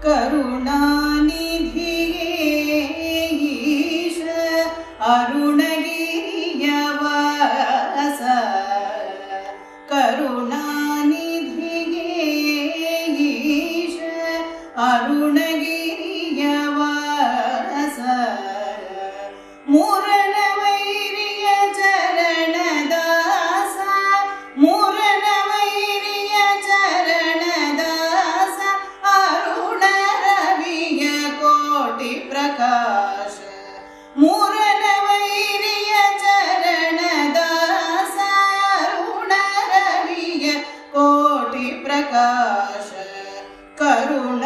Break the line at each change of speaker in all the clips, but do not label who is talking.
ಕರುಣಾನಿಧಿಯೇ ಈಶ ಅರುಣಗಿರಿಯ ವಾಸ ಕರುಣಾನಿಧಿಯೇ ಈಶ ಅರುಣಗಿರಿಯ ವಾಸ ಮೂರನ ವೈರಿಯ ಚರಣದಾಸ ಮೂರನ ವೈರಿಯ ಚರಣದಾಸ ಅರುಣ ರವಿಯ ಕೋಟಿ ಪ್ರಕಾಶ ಮೂರನ ವೈರಿಯ ಚರಣದಾಸ ಅರುಣ ರವಿಯ ಕೋಟಿ ಪ್ರಕಾಶ ಕರುಣಾನಿಧಿಯೇ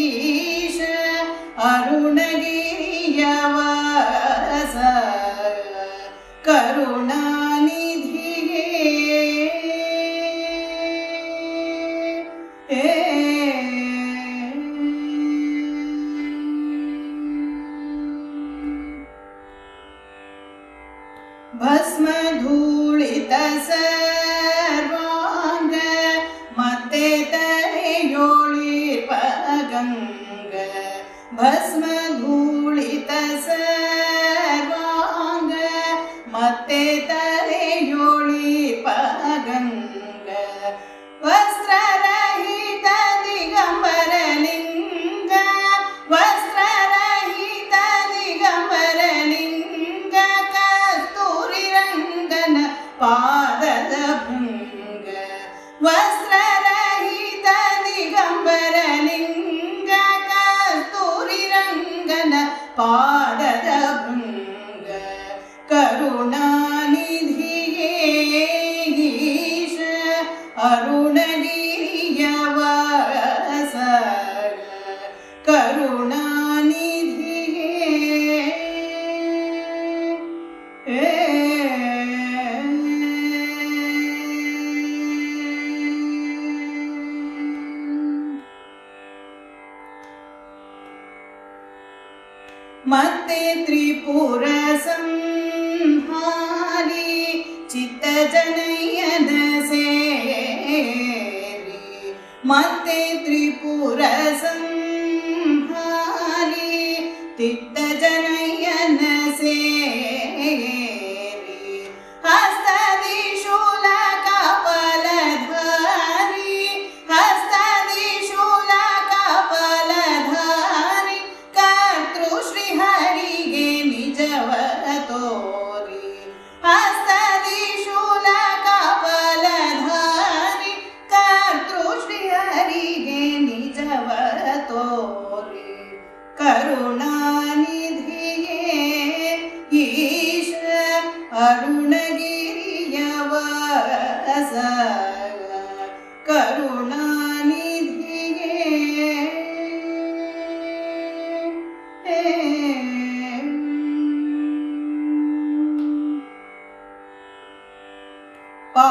ಈಶ ಅರುಣಗಿರಿಯ ವಾಸ ಕರುಣಾನಿಧಿಯೇ ಭಸ್ಮಧೂಳಿತ ಸರ್ವಾಂಗ ಮತ್ತೆ ತರೆಯೋಳಿಪ ಗಂಗ ಭಸ್ಮಧೂಳಿತ ಸರ್ವಾಂಗ ಮತ್ತೆ ತರೆಯೋಳಿಪ ಗಂಗ ವಸ್ತ್ರರಹಿತ ದಿಗಂಬರ ಲಿಂಗ ವಸ್ತ್ರರಹಿತ ದಿಗಂಬರ ಲಿಂಗ ಕಸ್ತೂರಿ ರಂಗನ ಪಾದದ ಭೃಂಗ ವಸ್ತ್ರರಹಿತ ದಿಗಂಬರ ಲಿಂಗ ಕಸ್ತೂರಿ ರಂಗನ ಪಾದದ ಭೃಂಗ ಕರುಣಾನಿಧಿಯೇ ಈಶ ಅರುಣಗಿರಿಯ ವಾಸ ಕರುಣಾನಿಧಿಯೇ ಮತ್ತೆ ತ್ರಿಪುರ ಸಂಹಾರಿ ಚಿತ್ತಜನಯನ ಸೇರಿ ಮತ್ತೆ ತ್ರಿಪುರ ಸಂಹಾರಿ ಚಿತ್ತಜನಯನ ಸೇರಿ ಹಸ್ತದಿ ಶೂಲಕ ಫಲಧಾರಿ ಹಸ್ತದಿ ಶೂಲಕ ಫಲಧಾರಿ ಕರ್ತೃ ಶ್ರೀ ಹರಿಗೆ ನಿಜವ ತೋರಿ ಹಸ್ತದಿ ಶೂಲಕ ಫಲಧಾರಿ ಕರ್ತೃ ಶ್ರೀ ಹರಿಗೆ ನಿಜವ ತೋರಿ ಕರುಣಾನಿಧಿಯೇ ಈಶ ಅರುಣಗಿರಿಯ ವಾಸ ಕರುಣಾನಿಧಿಯೇ ಪಾ